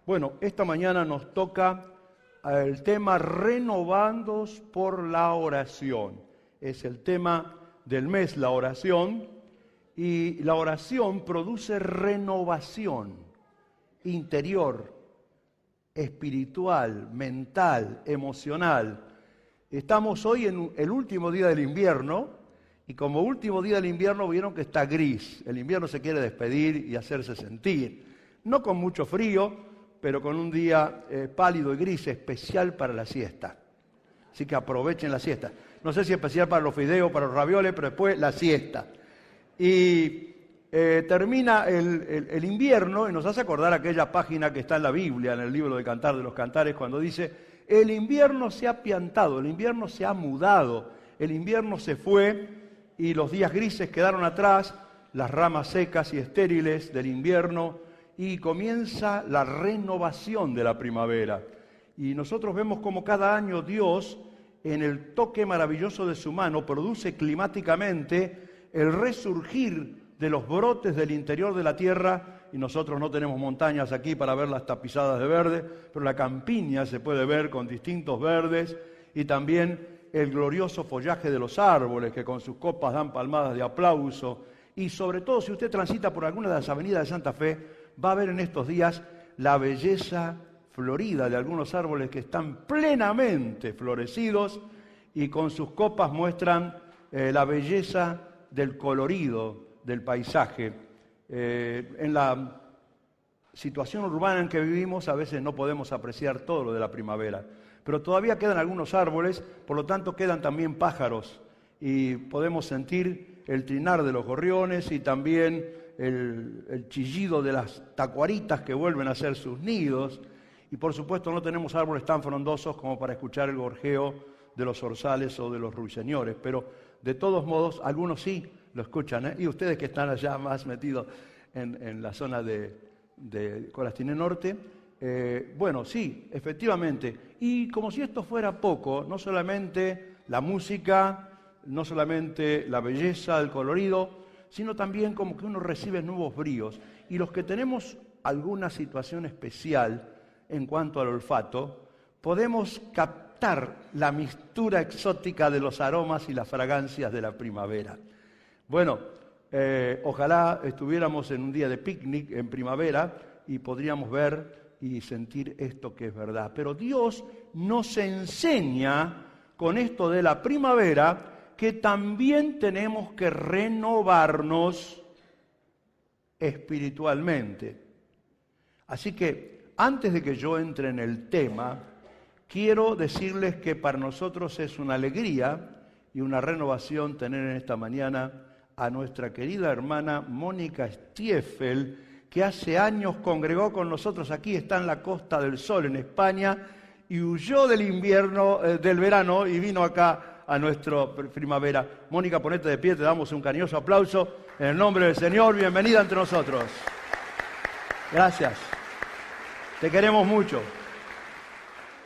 Bueno, esta mañana nos toca el tema renovados por la oración. Es el tema del mes, la oración, y la oración produce renovación interior, espiritual, mental, emocional. Estamos hoy en el último día del invierno, y como último día del invierno vieron que está gris. El invierno se quiere despedir y hacerse sentir. No con mucho frío, pero con un día pálido y gris, especial para la siesta. Así que aprovechen la siesta. No sé si especial para los fideos, para los ravioles, pero después la siesta. Y termina el invierno y nos hace acordar aquella página que está en la Biblia, en el libro de Cantar de los Cantares, cuando dice: el invierno se ha piantado, el invierno se ha mudado, el invierno se fue y los días grises quedaron atrás, las ramas secas y estériles del invierno, y comienza la renovación de la primavera. Y nosotros vemos como cada año Dios, en el toque maravilloso de su mano, produce climáticamente el resurgir de los brotes del interior de la tierra. Y nosotros no tenemos montañas aquí para verlas tapizadas de verde, pero la campiña se puede ver con distintos verdes, y también el glorioso follaje de los árboles que con sus copas dan palmadas de aplauso. Y sobre todo, si usted transita por alguna de las avenidas de Santa Fe, va a ver en estos días la belleza florida de algunos árboles que están plenamente florecidos y con sus copas muestran la belleza del colorido del paisaje. En la situación urbana en que vivimos a veces no podemos apreciar todo lo de la primavera, pero todavía quedan algunos árboles, por lo tanto quedan también pájaros y podemos sentir el trinar de los gorriones y también el chillido de las tacuaritas que vuelven a hacer sus nidos. Y por supuesto no tenemos árboles tan frondosos como para escuchar el gorjeo de los zorzales o de los ruiseñores, pero de todos modos algunos sí lo escuchan, ¿eh? Y ustedes que están allá más metidos en la zona de Colastiné Norte, bueno, sí, efectivamente. Y como si esto fuera poco, no solamente la música, no solamente la belleza, el colorido, sino también como que uno recibe nuevos bríos. Y los que tenemos alguna situación especial en cuanto al olfato, podemos captar la mixtura exótica de los aromas y las fragancias de la primavera. Bueno, ojalá estuviéramos en un día de picnic en primavera y podríamos ver y sentir esto que es verdad. Pero Dios nos enseña con esto de la primavera que también tenemos que renovarnos espiritualmente. Así que antes de que yo entre en el tema, quiero decirles que para nosotros es una alegría y una renovación tener en esta mañana a nuestra querida hermana Mónica Stiefel, que hace años congregó con nosotros aquí, está en la Costa del Sol, en España, y huyó del invierno, del verano, y vino acá a nuestra primavera. Mónica, ponete de pie, te damos un cariñoso aplauso en el nombre del Señor. Bienvenida entre nosotros. Gracias. Te queremos mucho.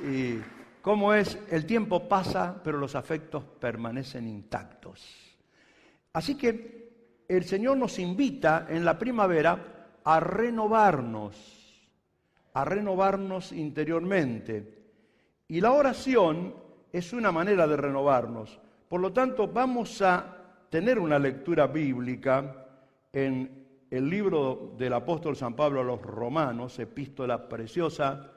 Y cómo es, el tiempo pasa, pero los afectos permanecen intactos. Así que el Señor nos invita en la primavera a renovarnos interiormente. Y la oración es una manera de renovarnos. Por lo tanto, vamos a tener una lectura bíblica en el libro del apóstol San Pablo a los Romanos, epístola preciosa,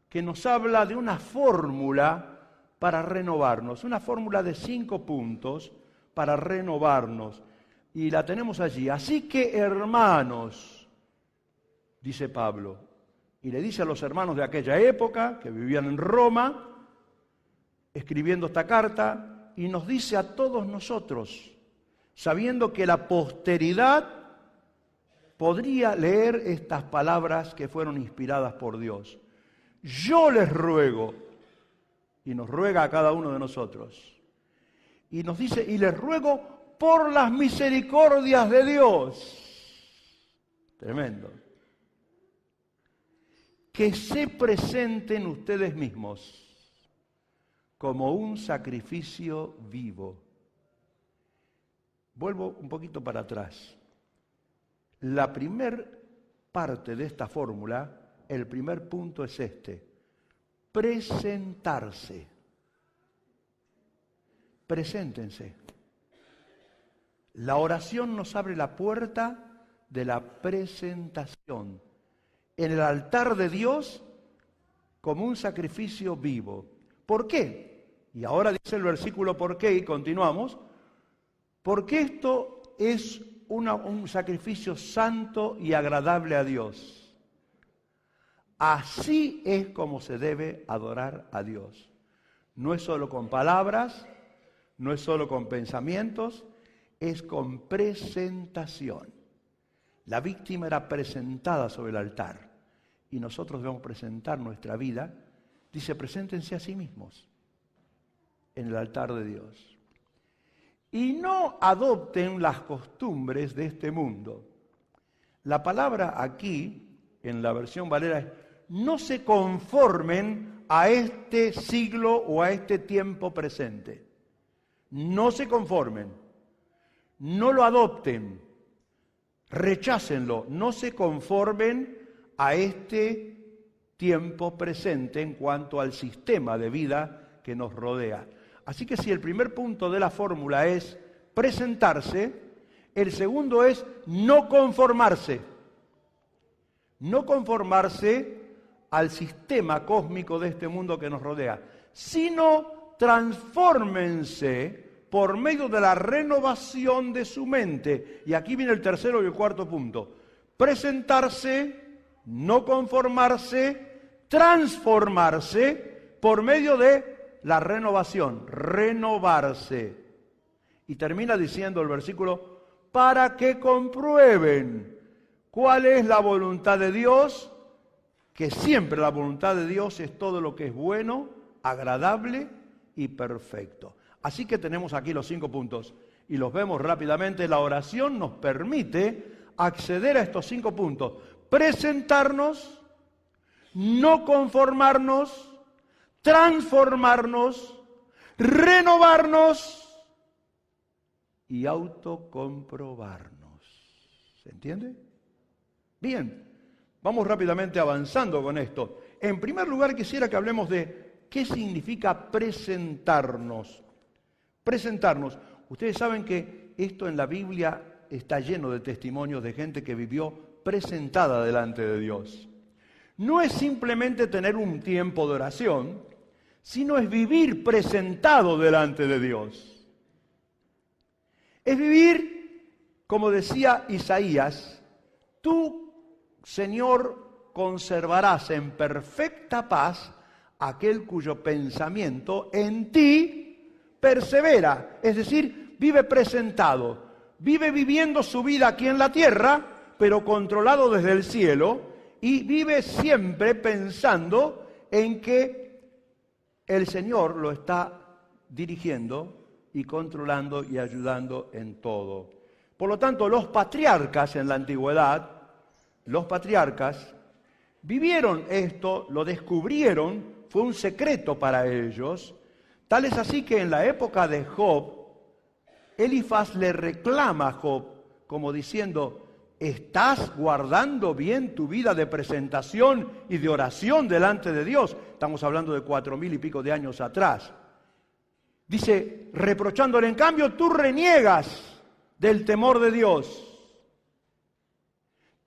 que nos habla de una fórmula para renovarnos, una fórmula de 5 puntos para renovarnos. Y la tenemos allí. Así que, hermanos, dice Pablo, y le dice a los hermanos de aquella época, que vivían en Roma, escribiendo esta carta, y nos dice a todos nosotros, sabiendo que la posteridad podría leer estas palabras que fueron inspiradas por Dios. Yo les ruego, y nos ruega a cada uno de nosotros, y nos dice, y les ruego por las misericordias de Dios, tremendo, que se presenten ustedes mismos como un sacrificio vivo. Vuelvo un poquito para atrás. La primer parte de esta fórmula el primer punto es este: presentarse. Preséntense. La oración nos abre la puerta de la presentación en el altar de Dios como un sacrificio vivo. ¿Por qué? Y ahora dice el versículo por qué, y continuamos. Porque esto es un sacrificio santo y agradable a Dios. Así es como se debe adorar a Dios. No es solo con palabras, no es solo con pensamientos, es con presentación. La víctima era presentada sobre el altar y nosotros debemos presentar nuestra vida. Dice, preséntense a sí mismos en el altar de Dios. Y no adopten las costumbres de este mundo. La palabra aquí, en la versión Valera, es no se conformen a este siglo o a este tiempo presente. No se conformen. No lo adopten. Rechácenlo. No se conformen a este tiempo presente en cuanto al sistema de vida que nos rodea. Así que si el primer punto de la fórmula es presentarse, el segundo es no conformarse. No conformarse al sistema cósmico de este mundo que nos rodea, sino transfórmense por medio de la renovación de su mente. Y aquí viene el tercero y el cuarto punto. Presentarse, no conformarse, transformarse por medio de la renovación, renovarse. Y termina diciendo el versículo, para que comprueben cuál es la voluntad de Dios, que siempre la voluntad de Dios es todo lo que es bueno, agradable y perfecto. Así que tenemos aquí los 5 puntos y los vemos rápidamente. La oración nos permite acceder a estos 5 puntos. Presentarnos, no conformarnos, transformarnos, renovarnos y autocomprobarnos. ¿Se entiende? Bien, vamos rápidamente avanzando con esto. En primer lugar, quisiera que hablemos de qué significa presentarnos. Presentarnos. Ustedes saben que esto en la Biblia está lleno de testimonios de gente que vivió presentada delante de Dios. No es simplemente tener un tiempo de oración, sino es vivir presentado delante de Dios. Es vivir, como decía Isaías, tú, Señor, conservarás en perfecta paz aquel cuyo pensamiento en ti persevera. Es decir, vive presentado, vive viviendo su vida aquí en la tierra, pero controlado desde el cielo, y vive siempre pensando en que el Señor lo está dirigiendo y controlando y ayudando en todo. Por lo tanto, los patriarcas en la antigüedad, los patriarcas vivieron esto, lo descubrieron, fue un secreto para ellos. Tal es así que en la época de Job, Elifaz le reclama a Job como diciendo, ¿estás guardando bien tu vida de presentación y de oración delante de Dios? Estamos hablando de 4,000 y pico de años atrás. Dice, reprochándole, en cambio, tú reniegas del temor de Dios.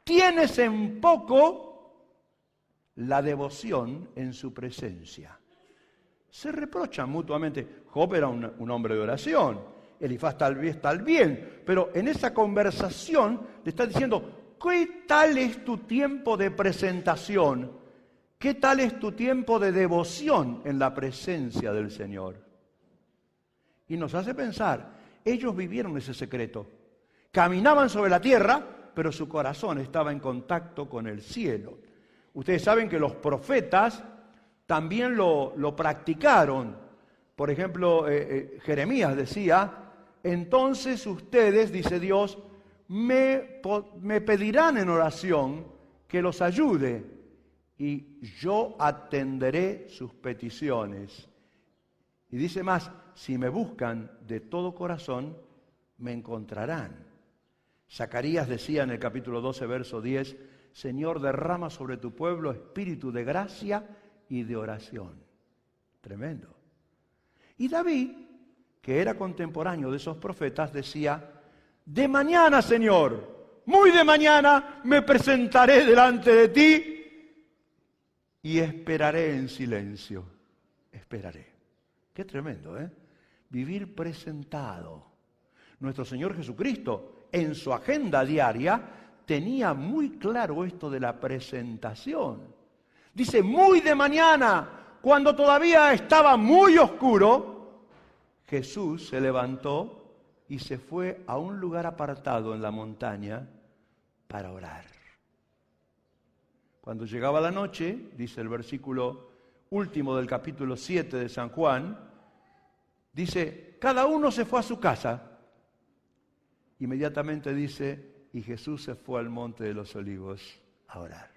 Tienes en poco la devoción en su presencia. Se reprochan mutuamente. Job era un hombre de oración. Elifaz tal vez bien. Pero en esa conversación le está diciendo, ¿qué tal es tu tiempo de presentación? ¿Qué tal es tu tiempo de devoción en la presencia del Señor? Y nos hace pensar, ellos vivieron ese secreto. Caminaban sobre la tierra, pero su corazón estaba en contacto con el cielo. Ustedes saben que los profetas también lo practicaron. Por ejemplo, Jeremías decía, entonces ustedes, dice Dios, me pedirán en oración que los ayude y yo atenderé sus peticiones. Y dice más, si me buscan de todo corazón, me encontrarán. Zacarías decía en el capítulo 12, verso 10, Señor, derrama sobre tu pueblo espíritu de gracia y de oración. Tremendo. Y David, que era contemporáneo de esos profetas, decía, de mañana, Señor, muy de mañana me presentaré delante de ti y esperaré en silencio. Esperaré. Qué tremendo, ¿eh? Vivir presentado. Nuestro Señor Jesucristo, en su agenda diaria, tenía muy claro esto de la presentación. Dice, muy de mañana, cuando todavía estaba muy oscuro, Jesús se levantó y se fue a un lugar apartado en la montaña para orar. Cuando llegaba la noche, dice el versículo último del capítulo 7 de San Juan, dice, cada uno se fue a su casa. Inmediatamente dice, y Jesús se fue al monte de los olivos a orar.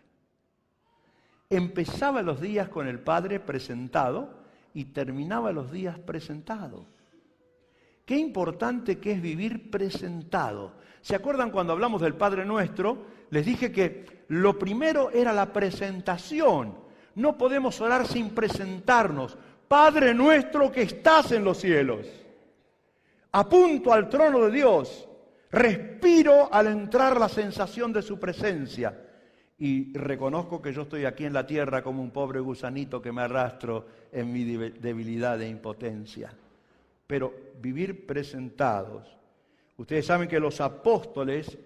Empezaba los días con el Padre presentado y terminaba los días presentado. Qué importante que es vivir presentado. ¿Se acuerdan cuando hablamos del Padre Nuestro? Les dije que lo primero era la presentación. No podemos orar sin presentarnos. Padre Nuestro que estás en los cielos. Apunto al trono de Dios. Respiro al entrar la sensación de su presencia. Y reconozco que yo estoy aquí en la tierra como un pobre gusanito que me arrastro en mi debilidad e impotencia. Pero vivir presentados. Ustedes saben que los apóstoles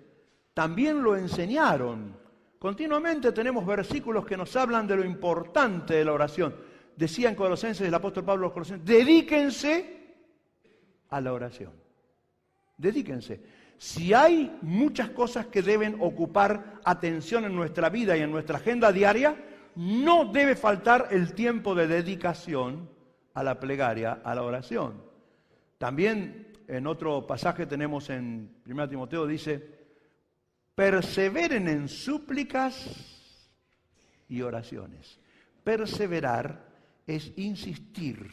también lo enseñaron. Continuamente tenemos versículos que nos hablan de lo importante de la oración. Decía en Colosenses el apóstol Pablo a los Colosenses, dedíquense a la oración. Dedíquense. Si hay muchas cosas que deben ocupar atención en nuestra vida y en nuestra agenda diaria, no debe faltar el tiempo de dedicación a la plegaria, a la oración. También en otro pasaje tenemos en 1 Timoteo, dice, perseveren en súplicas y oraciones. Perseverar es insistir,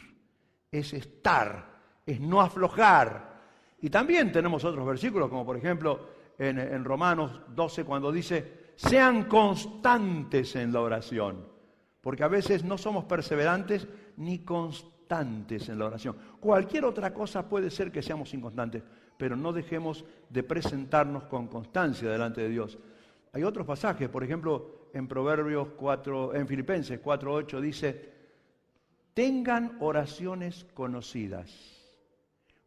es estar, es no aflojar. Y también tenemos otros versículos, como por ejemplo en Romanos 12, cuando dice, sean constantes en la oración. Porque a veces no somos perseverantes ni constantes en la oración. Cualquier otra cosa puede ser que seamos inconstantes, pero no dejemos de presentarnos con constancia delante de Dios. Hay otros pasajes, por ejemplo, en Proverbios 4, en Filipenses 4:8 dice, tengan oraciones conocidas.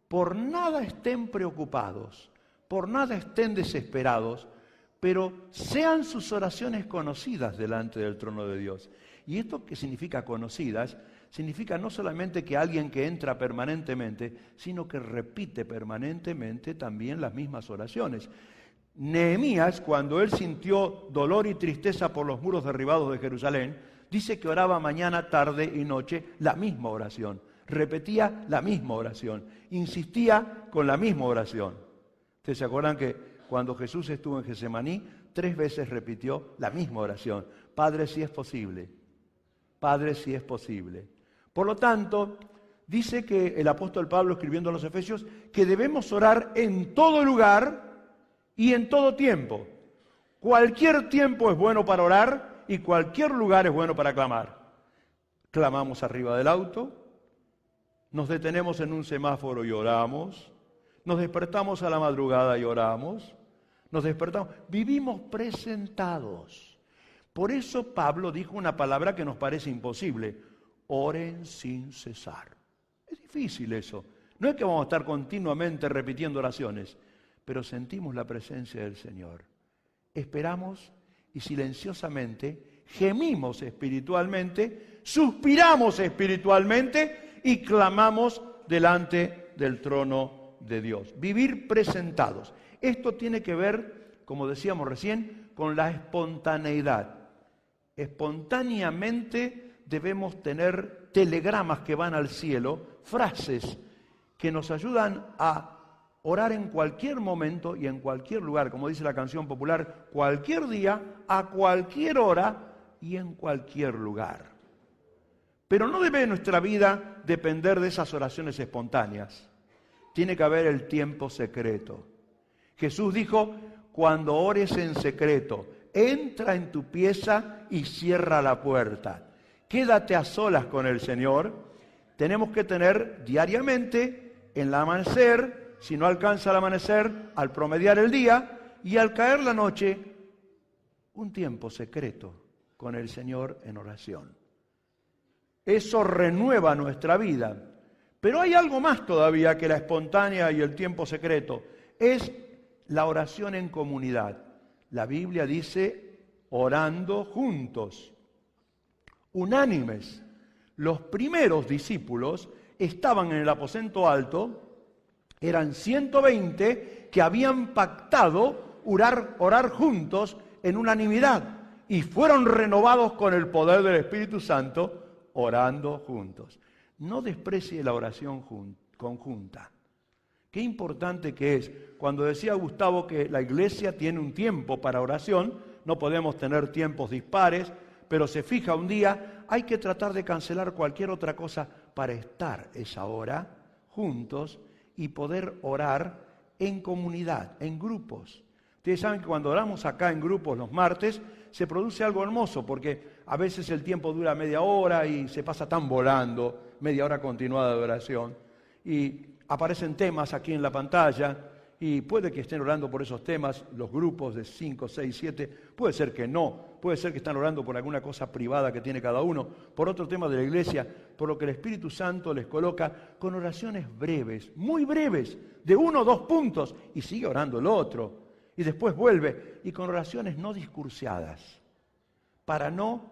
Por nada estén preocupados, por nada estén desesperados, pero sean sus oraciones conocidas delante del trono de Dios. ¿Y esto qué significa conocidas? Significa no solamente que alguien que entra permanentemente, sino que repite permanentemente también las mismas oraciones. Nehemías, cuando él sintió dolor y tristeza por los muros derribados de Jerusalén, dice que oraba mañana, tarde y noche la misma oración. Repetía la misma oración, insistía con la misma oración. ¿Ustedes se acuerdan que cuando Jesús estuvo en Getsemaní, 3 veces repitió la misma oración? Padre, si es posible. Padre, si es posible. Por lo tanto, dice que el apóstol Pablo, escribiendo a los Efesios, que debemos orar en todo lugar y en todo tiempo. Cualquier tiempo es bueno para orar y cualquier lugar es bueno para clamar. Clamamos arriba del auto. Nos detenemos en un semáforo y oramos, nos despertamos a la madrugada y oramos, nos despertamos, vivimos presentados. Por eso Pablo dijo una palabra que nos parece imposible, oren sin cesar. Es difícil eso, no es que vamos a estar continuamente repitiendo oraciones, pero sentimos la presencia del Señor. Esperamos y silenciosamente gemimos espiritualmente, suspiramos espiritualmente, y clamamos delante del trono de Dios. Vivir presentados. Esto tiene que ver, como decíamos recién, con la espontaneidad. Espontáneamente debemos tener telegramas que van al cielo, frases que nos ayudan a orar en cualquier momento y en cualquier lugar, como dice la canción popular, cualquier día, a cualquier hora y en cualquier lugar. Pero no debe nuestra vida depender de esas oraciones espontáneas. Tiene que haber el tiempo secreto. Jesús dijo, cuando ores en secreto, entra en tu pieza y cierra la puerta. Quédate a solas con el Señor. Tenemos que tener diariamente, en el amanecer, si no alcanza el amanecer, al promediar el día y al caer la noche, un tiempo secreto con el Señor en oración. Eso renueva nuestra vida. Pero hay algo más todavía que la espontánea y el tiempo secreto. Es la oración en comunidad. La Biblia dice orando juntos, unánimes. Los primeros discípulos estaban en el aposento alto, eran 120 que habían pactado orar juntos en unanimidad y fueron renovados con el poder del Espíritu Santo orando juntos. No desprecie la oración conjunta. Qué importante que es. Cuando decía Gustavo que la iglesia tiene un tiempo para oración, no podemos tener tiempos dispares, pero se fija un día, hay que tratar de cancelar cualquier otra cosa para estar esa hora juntos y poder orar en comunidad, en grupos. Ustedes saben que cuando oramos acá en grupos los martes, se produce algo hermoso, porque a veces el tiempo dura media hora y se pasa tan volando, media hora continuada de oración, y aparecen temas aquí en la pantalla, y puede que estén orando por esos temas, los grupos de 5, 6, 7, puede ser que no, puede ser que están orando por alguna cosa privada que tiene cada uno, por otro tema de la iglesia, por lo que el Espíritu Santo les coloca con oraciones breves, muy breves, de 1 o 2 puntos, y sigue orando el otro, y después vuelve, y con oraciones no discursiadas, para no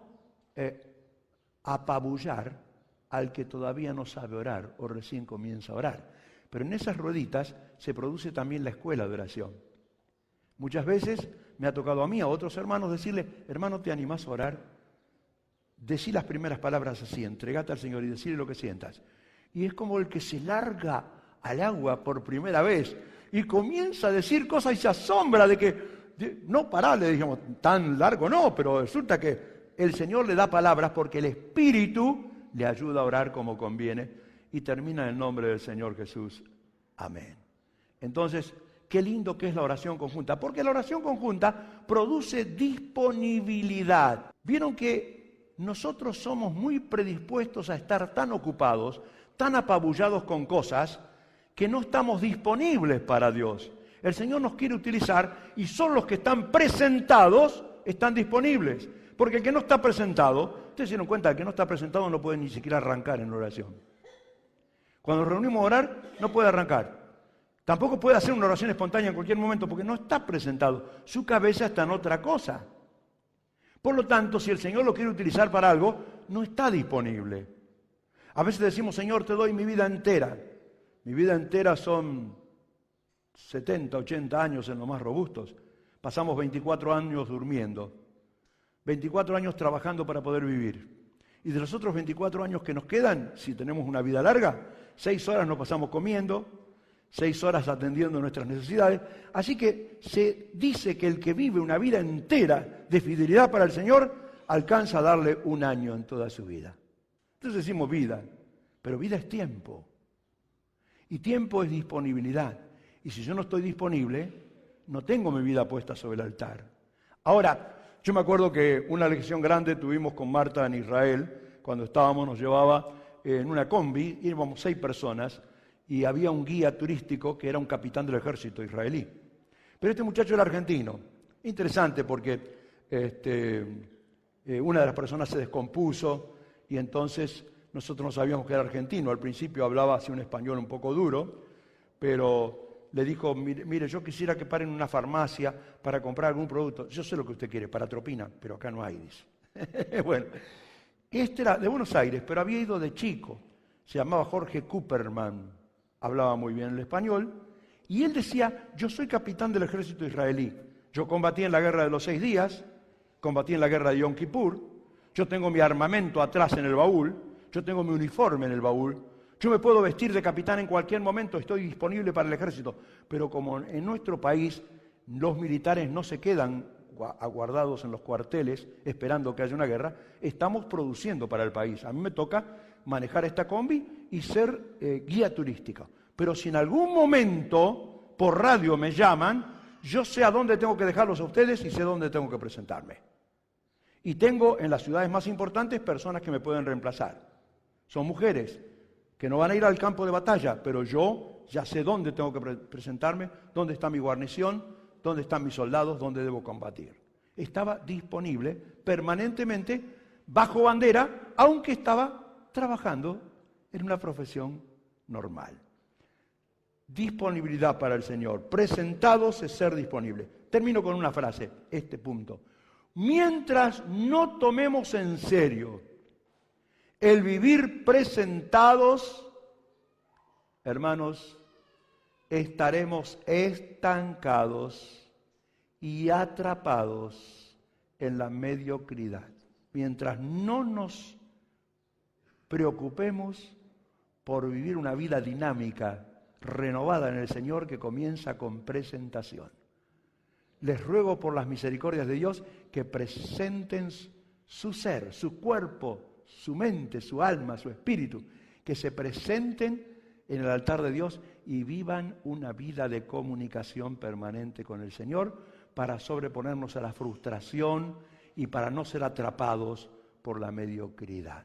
apabullar al que todavía no sabe orar o recién comienza a orar. Pero en esas rueditas se produce también la escuela de oración. Muchas veces me ha tocado a mí, a otros hermanos, decirle, hermano, ¿te animás a orar? Decí las primeras palabras así, entregate al Señor y decirle lo que sientas. Y es como el que se larga al agua por primera vez y comienza a decir cosas y se asombra de que, no parale, digamos, tan largo no, pero resulta que el Señor le da palabras porque el Espíritu le ayuda a orar como conviene. Y termina en el nombre del Señor Jesús. Amén. Entonces, qué lindo que es la oración conjunta, porque la oración conjunta produce disponibilidad. Vieron que nosotros somos muy predispuestos a estar tan ocupados, tan apabullados con cosas, que no estamos disponibles para Dios. El Señor nos quiere utilizar y solo los que están presentados están disponibles. Porque el que no está presentado, ustedes se dieron cuenta, el que no está presentado no puede ni siquiera arrancar en la oración. Cuando nos reunimos a orar, no puede arrancar. Tampoco puede hacer una oración espontánea en cualquier momento porque no está presentado. Su cabeza está en otra cosa. Por lo tanto, si el Señor lo quiere utilizar para algo, no está disponible. A veces decimos, Señor, te doy mi vida entera. Mi vida entera son 70, 80 años en los más robustos. Pasamos 24 años durmiendo. 24 años trabajando para poder vivir. Y de los otros 24 años que nos quedan, si tenemos una vida larga, 6 horas nos pasamos comiendo, 6 horas atendiendo nuestras necesidades. Así que se dice que el que vive una vida entera de fidelidad para el Señor, alcanza a darle 1 año en toda su vida. Entonces decimos vida, pero vida es tiempo. Y tiempo es disponibilidad. Y si yo no estoy disponible, no tengo mi vida puesta sobre el altar. Ahora, yo me acuerdo que una lección grande tuvimos con Marta en Israel, cuando estábamos, nos llevaba en una combi, íbamos 6 personas, y había un guía turístico que era un capitán del ejército israelí. Pero este muchacho era argentino. Interesante porque una de las personas se descompuso y entonces nosotros no sabíamos que era argentino. Al principio hablaba así un español un poco duro, pero le dijo, mire, yo quisiera que paren en una farmacia para comprar algún producto. Yo sé lo que usted quiere, paratropina, pero acá no hay, dice. Bueno, este era de Buenos Aires, pero había ido de chico. Se llamaba Jorge Cooperman, hablaba muy bien el español, y él decía, yo soy capitán del ejército israelí. Yo combatí en la guerra de los 6 días, combatí en la guerra de Yom Kippur, yo tengo mi armamento atrás en el baúl, yo tengo mi uniforme en el baúl, yo me puedo vestir de capitán en cualquier momento, estoy disponible para el ejército. Pero como en nuestro país los militares no se quedan aguardados en los cuarteles esperando que haya una guerra, estamos produciendo para el país. A mí me toca manejar esta combi y ser guía turística. Pero si en algún momento por radio me llaman, yo sé a dónde tengo que dejarlos a ustedes y sé dónde tengo que presentarme. Y tengo en las ciudades más importantes personas que me pueden reemplazar. Son mujeres que no van a ir al campo de batalla, pero yo ya sé dónde tengo que presentarme, dónde está mi guarnición, dónde están mis soldados, dónde debo combatir. Estaba disponible permanentemente bajo bandera, aunque estaba trabajando en una profesión normal. Disponibilidad para el Señor. Presentados es ser disponible. Termino con una frase, este punto. Mientras no tomemos en serio el vivir presentados, hermanos, estaremos estancados y atrapados en la mediocridad. Mientras no nos preocupemos por vivir una vida dinámica, renovada en el Señor, que comienza con presentación. Les ruego por las misericordias de Dios que presenten su ser, su cuerpo, su mente, su alma, su espíritu, que se presenten en el altar de Dios y vivan una vida de comunicación permanente con el Señor para sobreponernos a la frustración y para no ser atrapados por la mediocridad.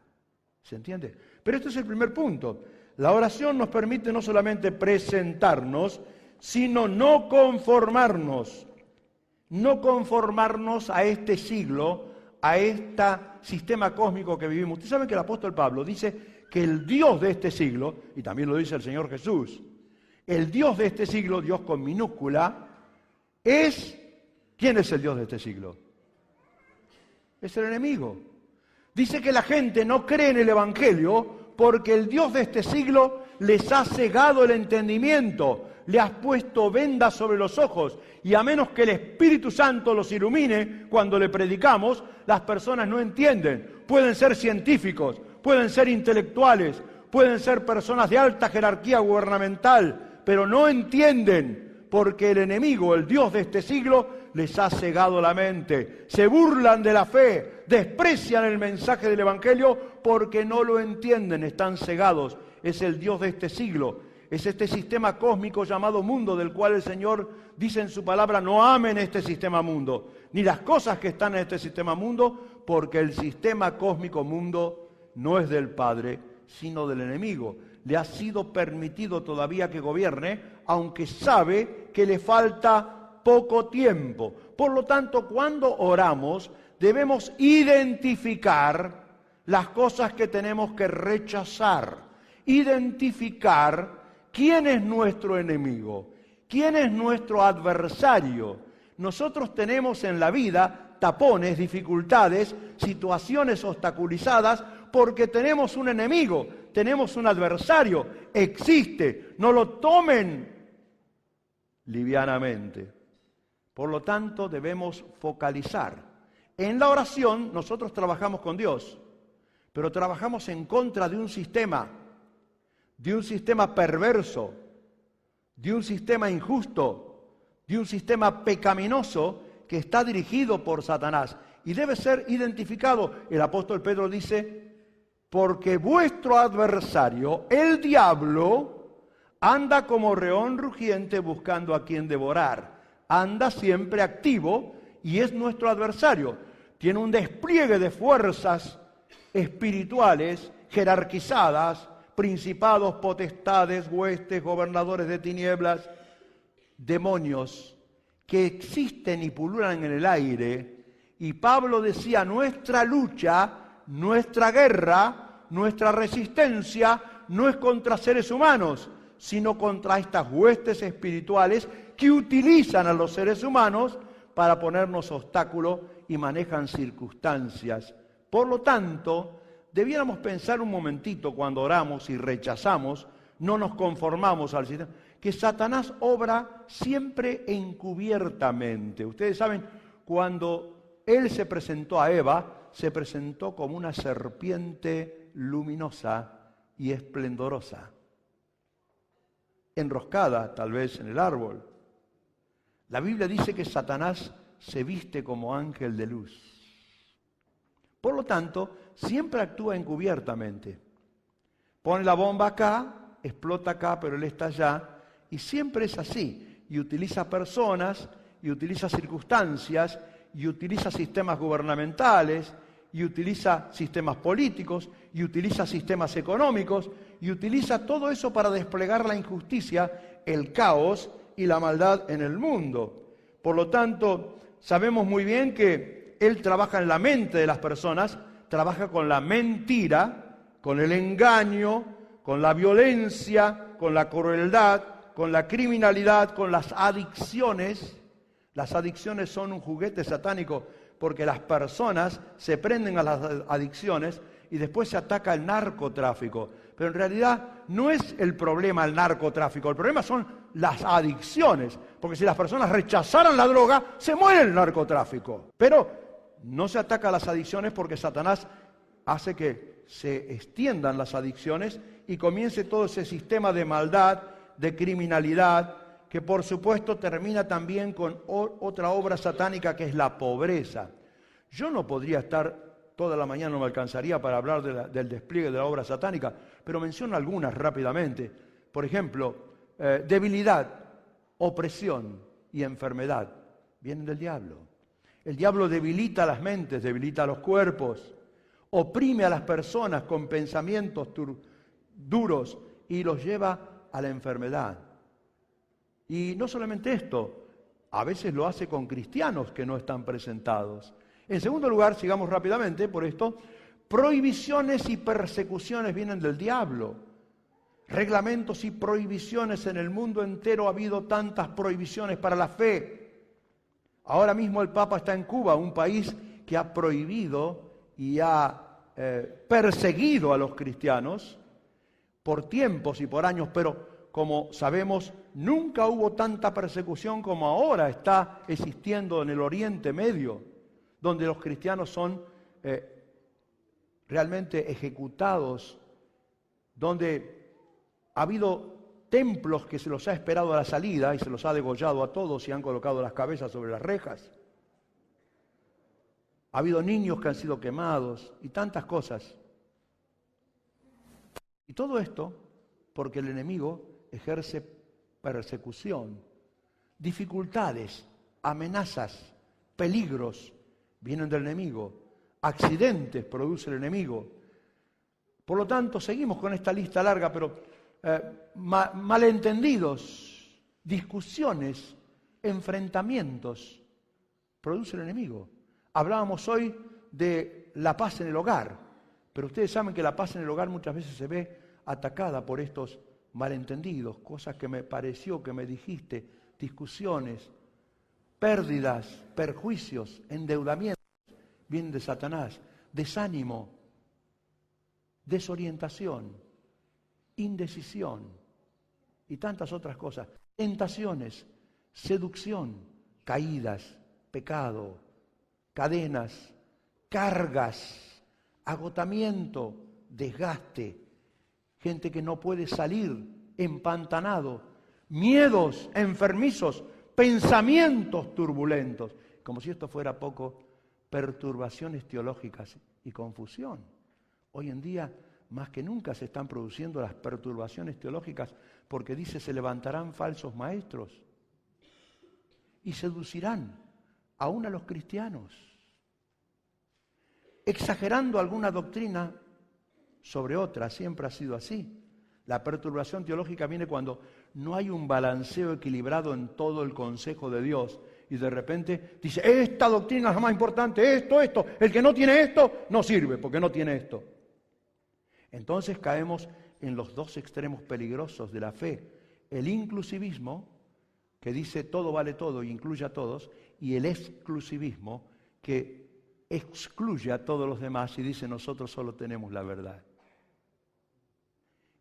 ¿Se entiende? Pero este es el primer punto. La oración nos permite no solamente presentarnos, sino no conformarnos a este siglo, a este sistema cósmico que vivimos. Ustedes saben que el apóstol Pablo dice que el Dios de este siglo, y también lo dice el Señor Jesús, el Dios de este siglo, Dios con minúscula, es... ¿Quién es el Dios de este siglo? Es el enemigo. Dice que la gente no cree en el Evangelio porque el Dios de este siglo les ha cegado el entendimiento, le has puesto vendas sobre los ojos, y a menos que el Espíritu Santo los ilumine cuando le predicamos, las personas no entienden. Pueden ser científicos, pueden ser intelectuales, pueden ser personas de alta jerarquía gubernamental, pero no entienden porque el enemigo, el Dios de este siglo, les ha cegado la mente. Se burlan de la fe, desprecian el mensaje del Evangelio porque no lo entienden, están cegados. Es el Dios de este siglo, es este sistema cósmico llamado mundo, del cual el Señor dice en su palabra: no amen este sistema mundo, ni las cosas que están en este sistema mundo, porque el sistema cósmico mundo no es del Padre, sino del enemigo. Le ha sido permitido todavía que gobierne, aunque sabe que le falta poco tiempo. Por lo tanto, cuando oramos, debemos identificar las cosas que tenemos que rechazar, identificar quién es nuestro enemigo, quién es nuestro adversario. Nosotros tenemos en la vida tapones, dificultades, situaciones obstaculizadas, porque tenemos un enemigo, tenemos un adversario, existe, no lo tomen livianamente. Por lo tanto, debemos focalizar. En la oración nosotros trabajamos con Dios, pero trabajamos en contra de un sistema perverso, de un sistema injusto, de un sistema pecaminoso que está dirigido por Satanás y debe ser identificado. El apóstol Pedro dice: porque vuestro adversario, el diablo, anda como león rugiente buscando a quien devorar. Anda siempre activo y es nuestro adversario. Tiene un despliegue de fuerzas espirituales jerarquizadas, principados, potestades, huestes, gobernadores de tinieblas, demonios que existen y pululan en el aire. Y Pablo decía: nuestra lucha, nuestra guerra, nuestra resistencia no es contra seres humanos, sino contra estas huestes espirituales que utilizan a los seres humanos para ponernos obstáculos y manejan circunstancias. Por lo tanto, debiéramos pensar un momentito cuando oramos y rechazamos, no nos conformamos al sistema, que Satanás obra siempre encubiertamente. Ustedes saben, cuando él se presentó a Eva, se presentó como una serpiente luminosa y esplendorosa, enroscada tal vez en el árbol. La Biblia dice que Satanás se viste como ángel de luz. Por lo tanto, siempre actúa encubiertamente. Pone la bomba acá, explota acá, pero él está allá, y siempre es así. Y utiliza personas y utiliza circunstancias, y utiliza sistemas gubernamentales, y utiliza sistemas políticos, y utiliza sistemas económicos, y utiliza todo eso para desplegar la injusticia, el caos y la maldad en el mundo. Por lo tanto, sabemos muy bien que Él trabaja en la mente de las personas, trabaja con la mentira, con el engaño, con la violencia, con la crueldad, con la criminalidad, con las adicciones. Las adicciones son un juguete satánico porque las personas se prenden a las adicciones y después se ataca el narcotráfico. Pero en realidad no es el problema el narcotráfico, el problema son las adicciones. Porque si las personas rechazaran la droga, se muere el narcotráfico. Pero no se ataca a las adicciones porque Satanás hace que se extiendan las adicciones y comience todo ese sistema de maldad, de criminalidad, que por supuesto termina también con otra obra satánica que es la pobreza. Yo no podría estar toda la mañana, no me alcanzaría para hablar del despliegue de la obra satánica, pero menciono algunas rápidamente. Por ejemplo, debilidad, opresión y enfermedad vienen del diablo. El diablo debilita las mentes, debilita los cuerpos, oprime a las personas con pensamientos duros y los lleva a la enfermedad. Y no solamente esto, a veces lo hace con cristianos que no están presentados. En segundo lugar, sigamos rápidamente por esto, prohibiciones y persecuciones vienen del diablo. Reglamentos y prohibiciones en el mundo entero, ha habido tantas prohibiciones para la fe. Ahora mismo el Papa está en Cuba, un país que ha prohibido y ha perseguido a los cristianos por tiempos y por años, pero como sabemos, nunca hubo tanta persecución como ahora está existiendo en el Oriente Medio, donde los cristianos son realmente ejecutados, donde ha habido templos que se los ha esperado a la salida y se los ha degollado a todos y han colocado las cabezas sobre las rejas. Ha habido niños que han sido quemados y tantas cosas. Y todo esto porque el enemigo ejerce persecución, dificultades, amenazas, peligros vienen del enemigo, accidentes produce el enemigo. Por lo tanto, seguimos con esta lista larga, pero malentendidos, discusiones, enfrentamientos produce el enemigo. Hablábamos hoy de la paz en el hogar, pero ustedes saben que la paz en el hogar muchas veces se ve atacada por estos malentendidos, cosas que me pareció, que me dijiste, discusiones, pérdidas, perjuicios, endeudamientos, vienen de Satanás, desánimo, desorientación, indecisión y tantas otras cosas, tentaciones, seducción, caídas, pecado, cadenas, cargas, agotamiento, desgaste, gente que no puede salir, empantanado, miedos enfermizos, pensamientos turbulentos. Como si esto fuera poco, perturbaciones teológicas y confusión. Hoy en día, más que nunca, se están produciendo las perturbaciones teológicas porque dice, se levantarán falsos maestros y seducirán aún a los cristianos, exagerando alguna doctrina sobre otra. Siempre ha sido así. La perturbación teológica viene cuando no hay un balanceo equilibrado en todo el consejo de Dios y de repente dice, esta doctrina es la más importante, esto, el que no tiene esto no sirve porque no tiene esto. Entonces caemos en los dos extremos peligrosos de la fe, el inclusivismo, que dice todo vale todo y incluye a todos, y el exclusivismo, que excluye a todos los demás y dice nosotros solo tenemos la verdad.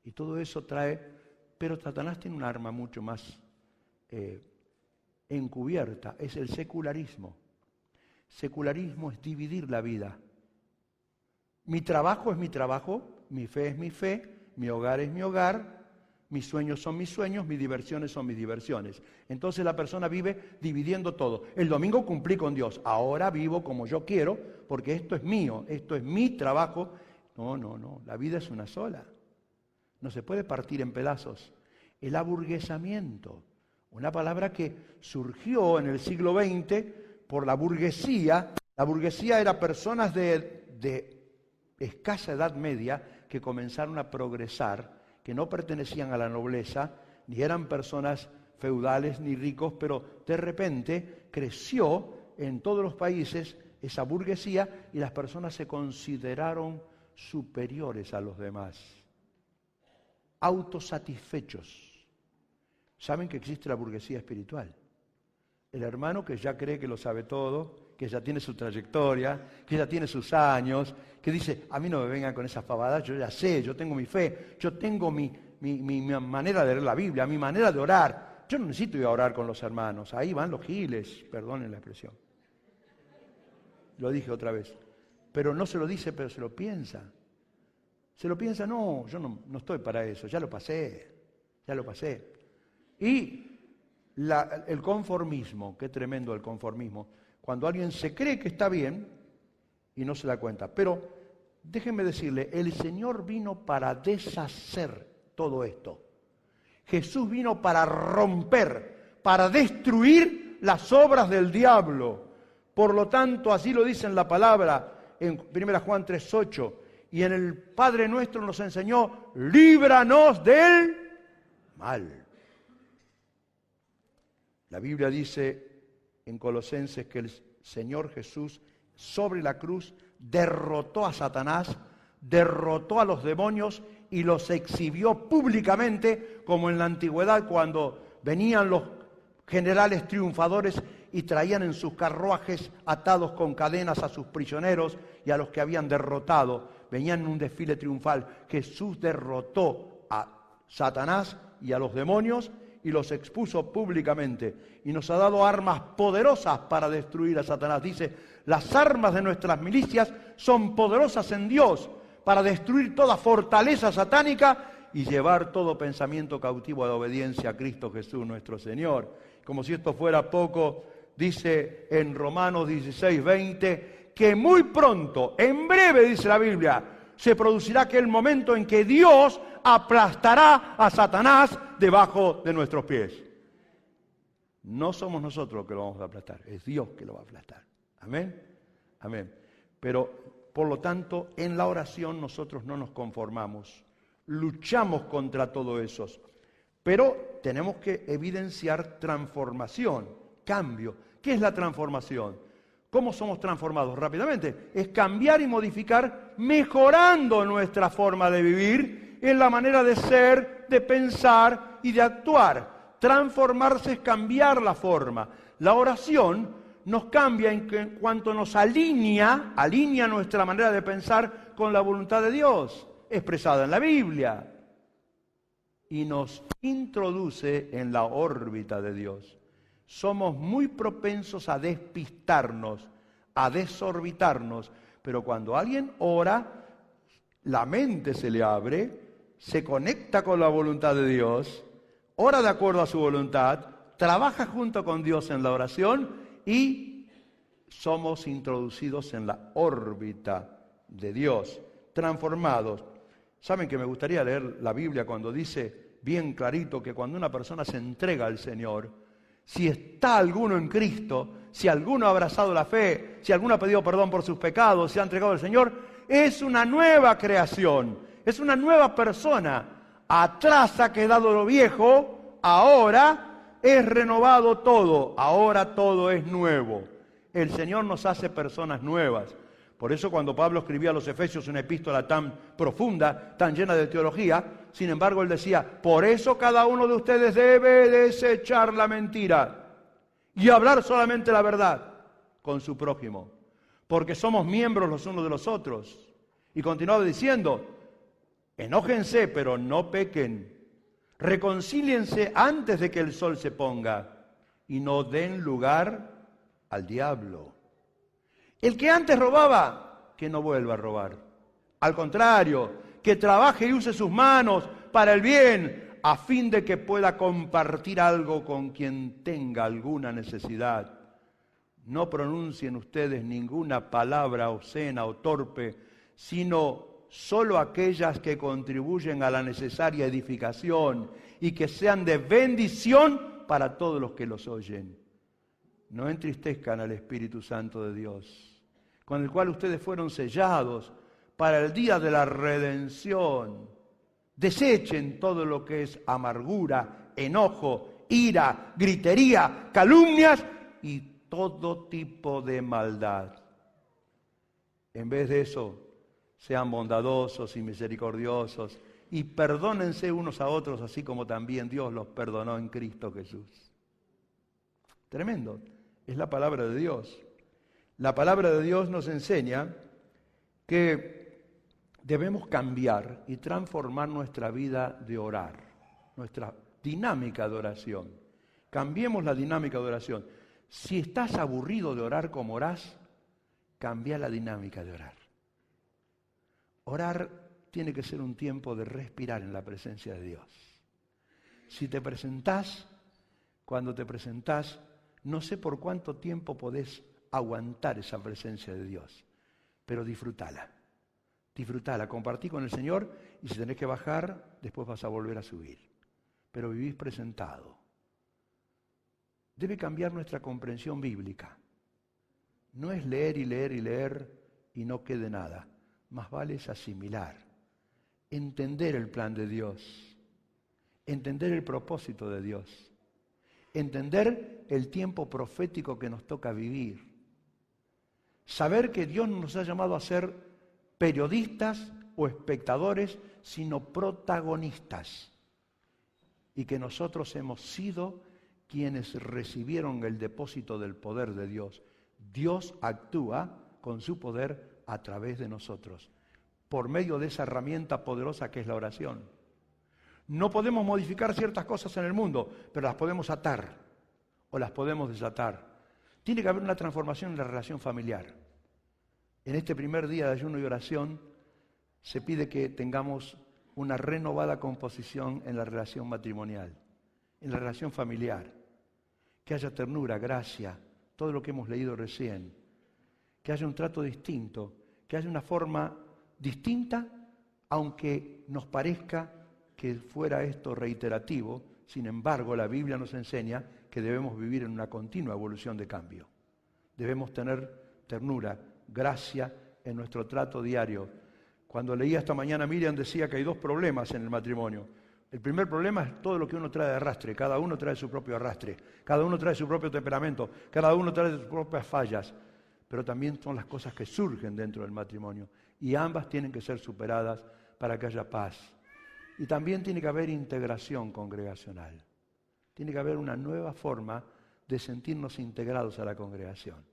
Y todo eso trae, pero Satanás tiene un arma mucho más encubierta, es el secularismo. Secularismo es dividir la vida. Mi trabajo es mi trabajo, mi fe es mi fe, mi hogar es mi hogar, mis sueños son mis sueños, mis diversiones son mis diversiones. Entonces la persona vive dividiendo todo. El domingo cumplí con Dios, ahora vivo como yo quiero, porque esto es mío, esto es mi trabajo. No, la vida es una sola. No se puede partir en pedazos. El aburguesamiento Una palabra que surgió en el siglo XX por la burguesía. La burguesía era personas de escasa edad media que comenzaron a progresar, que no pertenecían a la nobleza, ni eran personas feudales ni ricos, pero de repente creció en todos los países esa burguesía y las personas se consideraron superiores a los demás, autosatisfechos. Saben que existe la burguesía espiritual. El hermano que ya cree que lo sabe todo, que ya tiene su trayectoria, que ya tiene sus años, que dice, a mí no me vengan con esas pavadas, yo ya sé, yo tengo mi fe, yo tengo mi manera de leer la Biblia, mi manera de orar. Yo no necesito ir a orar con los hermanos, ahí van los giles, perdonen la expresión. Lo dije otra vez. Pero no se lo dice, pero se lo piensa. Se lo piensa, no, yo no estoy para eso, ya lo pasé. Y el conformismo, qué tremendo el conformismo, cuando alguien se cree que está bien y no se da cuenta. Pero déjenme decirle, el Señor vino para deshacer todo esto. Jesús vino para romper, para destruir las obras del diablo. Por lo tanto, así lo dice en la palabra, en 1 Juan 3:8, y en el Padre Nuestro nos enseñó, líbranos del mal. La Biblia dice en Colosenses que el Señor Jesús sobre la cruz derrotó a Satanás, derrotó a los demonios y los exhibió públicamente, como en la antigüedad cuando venían los generales triunfadores y traían en sus carruajes atados con cadenas a sus prisioneros y a los que habían derrotado. Venían en un desfile triunfal. Jesús derrotó a Satanás y a los demonios y los expuso públicamente. Y nos ha dado armas poderosas para destruir a Satanás. Dice, las armas de nuestras milicias son poderosas en Dios para destruir toda fortaleza satánica y llevar todo pensamiento cautivo a la obediencia a Cristo Jesús nuestro Señor. Como si esto fuera poco, dice en Romanos 16:20, que muy pronto, en breve, dice la Biblia, se producirá aquel momento en que Dios aplastará a Satanás debajo de nuestros pies. No somos nosotros los que lo vamos a aplastar, es Dios que lo va a aplastar. Amén. Amén. Pero, por lo tanto, en la oración nosotros no nos conformamos, luchamos contra todo eso. Pero tenemos que evidenciar transformación, cambio. ¿Qué es la transformación? ¿Cómo somos transformados? Rápidamente, es cambiar y modificar mejorando nuestra forma de vivir en la manera de ser, de pensar y de actuar. Transformarse es cambiar la forma. La oración nos cambia en cuanto nos alinea nuestra manera de pensar con la voluntad de Dios, expresada en la Biblia, y nos introduce en la órbita de Dios. Somos muy propensos a despistarnos, a desorbitarnos, pero cuando alguien ora, la mente se le abre, se conecta con la voluntad de Dios, ora de acuerdo a su voluntad, trabaja junto con Dios en la oración y somos introducidos en la órbita de Dios, transformados. ¿Saben que me gustaría leer la Biblia cuando dice bien clarito que cuando una persona se entrega al Señor, si está alguno en Cristo, si alguno ha abrazado la fe, si alguno ha pedido perdón por sus pecados, se ha entregado al Señor, es una nueva creación, es una nueva persona. Atrás ha quedado lo viejo, ahora es renovado todo, ahora todo es nuevo. El Señor nos hace personas nuevas. Por eso cuando Pablo escribía a los Efesios una epístola tan profunda, tan llena de teología, sin embargo él decía, por eso cada uno de ustedes debe desechar la mentira y hablar solamente la verdad con su prójimo, porque somos miembros los unos de los otros. Y continuaba diciendo, enójense pero no pequen, reconcíliense antes de que el sol se ponga y no den lugar al diablo. El que antes robaba, que no vuelva a robar. Al contrario, que trabaje y use sus manos para el bien, a fin de que pueda compartir algo con quien tenga alguna necesidad. No pronuncien ustedes ninguna palabra obscena o torpe, sino solo aquellas que contribuyen a la necesaria edificación y que sean de bendición para todos los que los oyen. No entristezcan al Espíritu Santo de Dios, con el cual ustedes fueron sellados para el día de la redención. Desechen todo lo que es amargura, enojo, ira, gritería, calumnias y todo tipo de maldad. En vez de eso, sean bondadosos y misericordiosos y perdónense unos a otros, así como también Dios los perdonó en Cristo Jesús. Tremendo. Es la palabra de Dios. La palabra de Dios nos enseña que debemos cambiar y transformar nuestra vida de orar, nuestra dinámica de oración. Cambiemos la dinámica de oración. Si estás aburrido de orar como orás, cambia la dinámica de orar. Orar tiene que ser un tiempo de respirar en la presencia de Dios. Si te presentás, cuando te presentás, no sé por cuánto tiempo podés aguantar esa presencia de Dios, pero disfrútala. Disfrútala, compartí con el Señor y si tenés que bajar, después vas a volver a subir. Pero vivís presentado. Debe cambiar nuestra comprensión bíblica. No es leer y leer y leer y no quede nada. Más vale es asimilar, entender el plan de Dios, entender el propósito de Dios, entender el tiempo profético que nos toca vivir, saber que Dios no nos ha llamado a ser periodistas o espectadores, sino protagonistas, y que nosotros hemos sido quienes recibieron el depósito del poder de Dios. Dios actúa con su poder a través de nosotros, por medio de esa herramienta poderosa que es la oración. No podemos modificar ciertas cosas en el mundo, pero las podemos atar o las podemos desatar. Tiene que haber una transformación en la relación familiar. En este primer día de ayuno y oración se pide que tengamos una renovada composición en la relación matrimonial, en la relación familiar, que haya ternura, gracia, todo lo que hemos leído recién, que haya un trato distinto, que haya una forma distinta, aunque nos parezca que fuera esto reiterativo. Sin embargo, la Biblia nos enseña que debemos vivir en una continua evolución de cambio. Debemos tener ternura, gracia en nuestro trato diario. Cuando leía esta mañana, Miriam decía que hay dos problemas en el matrimonio. El primer problema es todo lo que uno trae de arrastre. Cada uno trae su propio arrastre. Cada uno trae su propio temperamento. Cada uno trae sus propias fallas. Pero también son las cosas que surgen dentro del matrimonio. Y ambas tienen que ser superadas para que haya paz. Y también tiene que haber integración congregacional. Tiene que haber una nueva forma de sentirnos integrados a la congregación.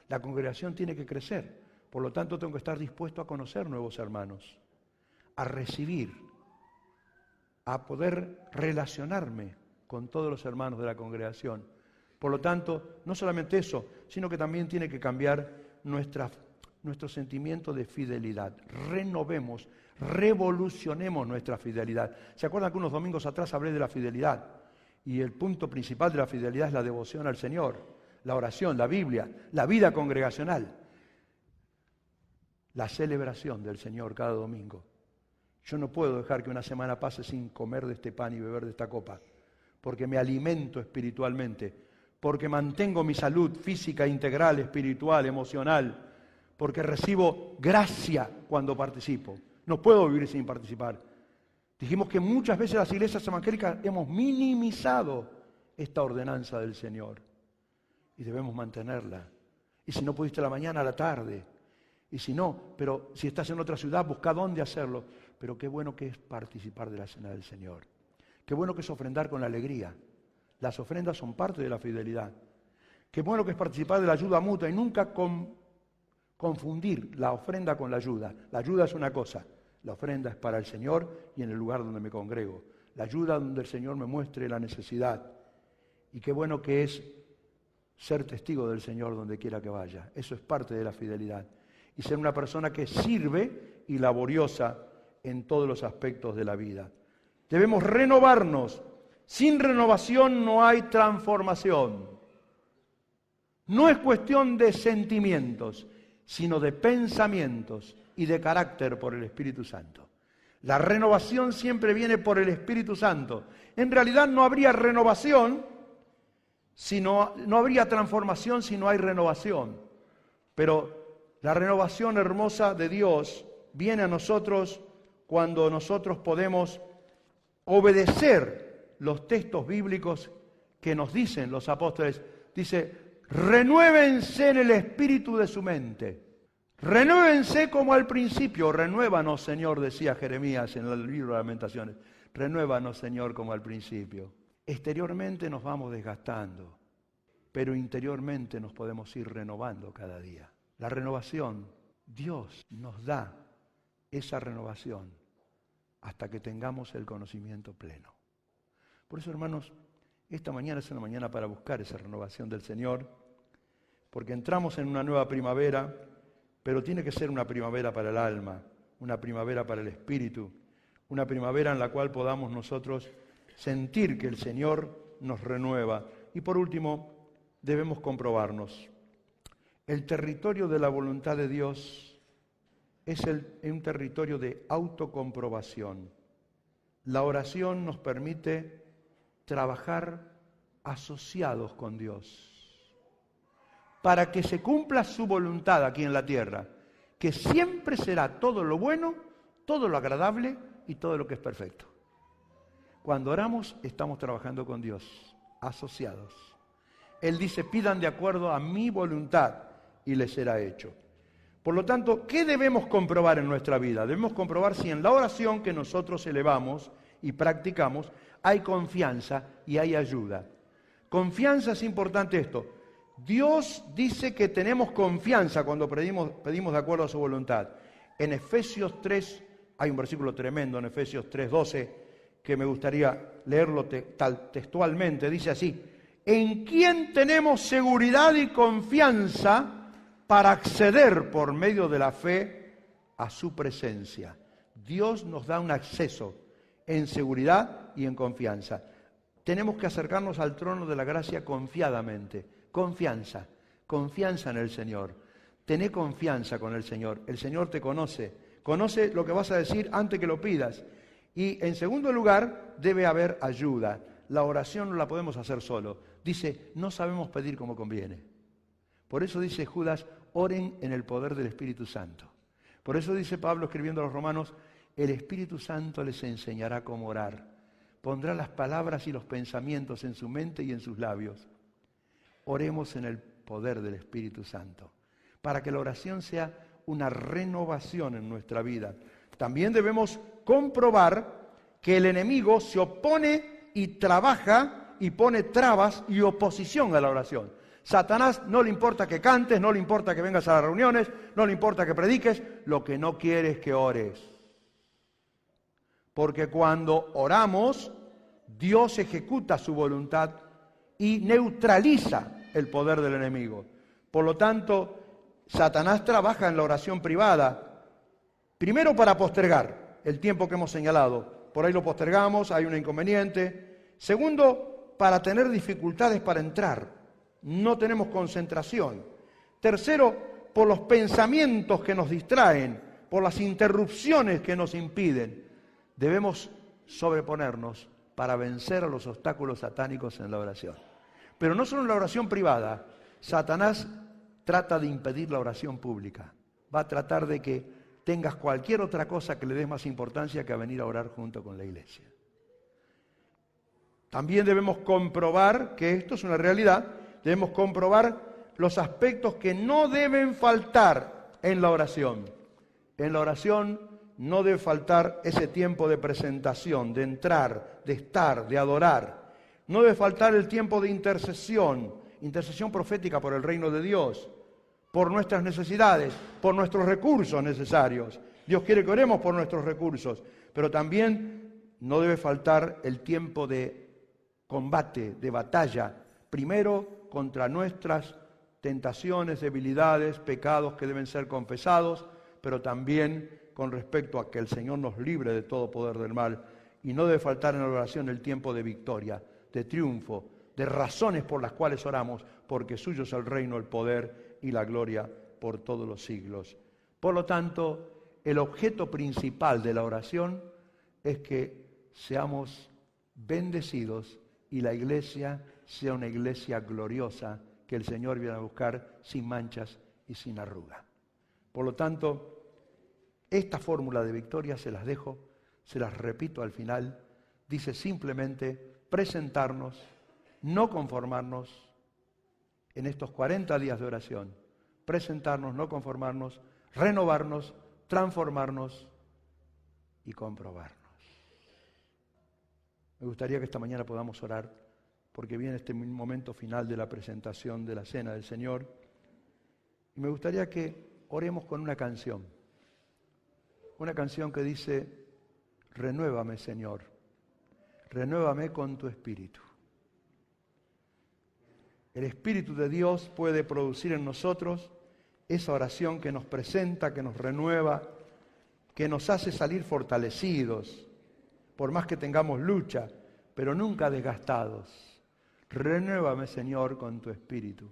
La congregación tiene que crecer. Por lo tanto, tengo que estar dispuesto a conocer nuevos hermanos, a recibir, a poder relacionarme con todos los hermanos de la congregación. Por lo tanto, no solamente eso, sino que también tiene que cambiar nuestro sentimiento de fidelidad. Renovemos, revolucionemos nuestra fidelidad. ¿Se acuerdan que unos domingos atrás hablé de la fidelidad? Y el punto principal de la fidelidad es la devoción al Señor, la oración, la Biblia, la vida congregacional, la celebración del Señor cada domingo. Yo no puedo dejar que una semana pase sin comer de este pan y beber de esta copa, porque me alimento espiritualmente, porque mantengo mi salud física, integral, espiritual, emocional, porque recibo gracia cuando participo. No puedo vivir sin participar. Dijimos que muchas veces las iglesias evangélicas hemos minimizado esta ordenanza del Señor y debemos mantenerla. Y si no pudiste a la mañana, a la tarde. Y si no, pero si estás en otra ciudad, busca dónde hacerlo. Pero qué bueno que es participar de la cena del Señor. Qué bueno que es ofrendar con alegría. Las ofrendas son parte de la fidelidad. Qué bueno que es participar de la ayuda mutua y nunca confundir la ofrenda con la ayuda. La ayuda es una cosa, la ofrenda es para el Señor y en el lugar donde me congrego. La ayuda donde el Señor me muestre la necesidad. Y qué bueno que es ser testigo del Señor donde quiera que vaya. Eso es parte de la fidelidad. Y ser una persona que sirve y laboriosa en todos los aspectos de la vida. Debemos renovarnos. Sin renovación no hay transformación. No es cuestión de sentimientos, sino de pensamientos y de carácter por el Espíritu Santo. La renovación siempre viene por el Espíritu Santo. En realidad no habría renovación no habría transformación si no hay renovación. Pero la renovación hermosa de Dios viene a nosotros cuando nosotros podemos obedecer los textos bíblicos que nos dicen los apóstoles. Dice, renuévense en el espíritu de su mente. Renuévense como al principio. Renuévanos, Señor, decía Jeremías en el libro de Lamentaciones. Renuévanos, Señor, como al principio. Exteriormente nos vamos desgastando, pero interiormente nos podemos ir renovando cada día. La renovación, Dios nos da esa renovación hasta que tengamos el conocimiento pleno. Por eso, hermanos, esta mañana es una mañana para buscar esa renovación del Señor, porque entramos en una nueva primavera, pero tiene que ser una primavera para el alma, una primavera para el espíritu, una primavera en la cual podamos nosotros sentir que el Señor nos renueva. Y por último, debemos comprobarnos. El territorio de la voluntad de Dios es un territorio de autocomprobación. La oración nos permite trabajar asociados con Dios para que se cumpla su voluntad aquí en la tierra, que siempre será todo lo bueno, todo lo agradable y todo lo que es perfecto. Cuando oramos, estamos trabajando con Dios, asociados. Él dice, pidan de acuerdo a mi voluntad y les será hecho. Por lo tanto, ¿qué debemos comprobar en nuestra vida? Debemos comprobar si en la oración que nosotros elevamos y practicamos hay confianza y hay ayuda. Confianza es importante esto. Dios dice que tenemos confianza cuando pedimos de acuerdo a su voluntad. En Efesios 3, hay un versículo tremendo en Efesios 3:12 que me gustaría leerlo textualmente. Dice así, en quien tenemos seguridad y confianza para acceder por medio de la fe a su presencia. Dios nos da un acceso en seguridad y en confianza. Tenemos que acercarnos al trono de la gracia confiadamente. Confianza en el Señor. Tené confianza con el Señor. El Señor te conoce lo que vas a decir antes que lo pidas. Y en segundo lugar, debe haber ayuda. La oración no la podemos hacer solo. Dice, no sabemos pedir como conviene. Por eso dice Judas, oren en el poder del Espíritu Santo. Por eso dice Pablo escribiendo a los romanos, el Espíritu Santo les enseñará cómo orar. Pondrá las palabras y los pensamientos en su mente y en sus labios. Oremos en el poder del Espíritu Santo, para que la oración sea una renovación en nuestra vida. También debemos comprobar que el enemigo se opone y trabaja y pone trabas y oposición a la oración. Satanás no le importa que cantes, no le importa que vengas a las reuniones, no le importa que prediques, lo que no quiere es que ores. Porque cuando oramos, Dios ejecuta su voluntad y neutraliza el poder del enemigo. Por lo tanto, Satanás trabaja en la oración privada, primero para postergar el tiempo que hemos señalado. Por ahí lo postergamos, hay un inconveniente. Segundo, para tener dificultades para entrar. No tenemos concentración. Tercero, por los pensamientos que nos distraen, por las interrupciones que nos impiden. Debemos sobreponernos para vencer a los obstáculos satánicos en la oración. Pero no solo en la oración privada. Satanás trata de impedir la oración pública. Va a tratar de que tengas cualquier otra cosa que le des más importancia que a venir a orar junto con la iglesia. También debemos comprobar que esto es una realidad. Debemos comprobar los aspectos que no deben faltar en la oración. En la oración no debe faltar ese tiempo de presentación, de entrar, de estar, de adorar. No debe faltar el tiempo de intercesión profética por el reino de Dios, por nuestras necesidades, por nuestros recursos necesarios. Dios quiere que oremos por nuestros recursos, pero también no debe faltar el tiempo de combate, de batalla, primero contra nuestras tentaciones, debilidades, pecados que deben ser confesados, pero también con respecto a que el Señor nos libre de todo poder del mal. Y no debe faltar en la oración el tiempo de victoria, de triunfo, de razones por las cuales oramos, porque suyo es el reino, el poder y la gloria por todos los siglos. Por lo tanto, el objeto principal de la oración es que seamos bendecidos y la iglesia sea una iglesia gloriosa que el Señor viene a buscar sin manchas y sin arruga. Por lo tanto, esta fórmula de victoria se las dejo, se las repito al final. Dice simplemente presentarnos, no conformarnos en estos 40 días de oración. Presentarnos, no conformarnos, renovarnos, transformarnos y comprobarnos. Me gustaría que esta mañana podamos orar, porque viene este momento final de la presentación de la Cena del Señor. Y me gustaría que oremos con una canción que dice: renuévame, Señor, renuévame con tu Espíritu. El Espíritu de Dios puede producir en nosotros esa oración que nos presenta, que nos renueva, que nos hace salir fortalecidos, por más que tengamos lucha, pero nunca desgastados. Renuévame, Señor, con tu Espíritu.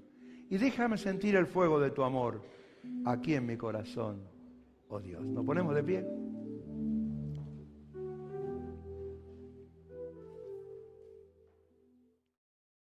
Y déjame sentir el fuego de tu amor aquí en mi corazón, oh Dios. ¿Nos ponemos de pie?